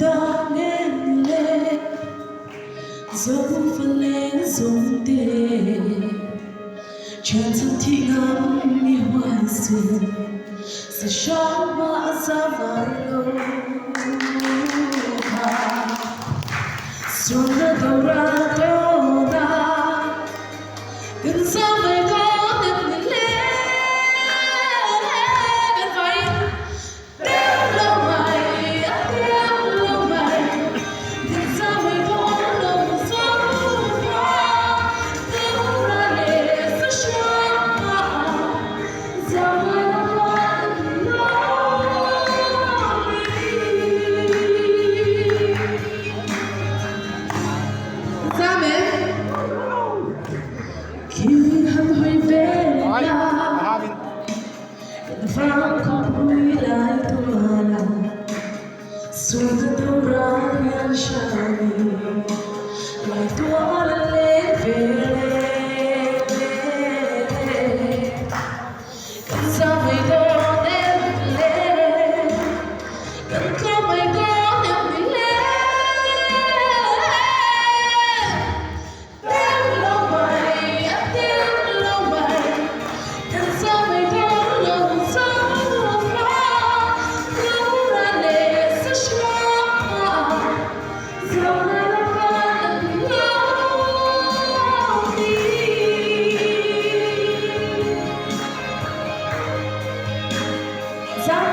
땅에 dẫu phân lên dùng tiền chuyện thân thì ngắm mi hoài xuyên sẽ cho mãi ra vài lâu xuống nơi đầu ra đâu ta gần sao về có tìm nhìn lên gần vậy tiếng lâu mày tiếng lâu mày gần sao về có lòng sống qua tiếng ra để sẽ cho ra mai khi hân hoay về nhà vang con vui lại tua lòng xuôi từ đâu ra hiên shani lại tua lên về cần sao vậy đó đến lên cần có mày có em đi lên tiếng lâu mày tiếng lâu mày cần sao mày có lòng sống qua cứu ra để sẽ cho dẫu này là vẫn nhau đi dẫu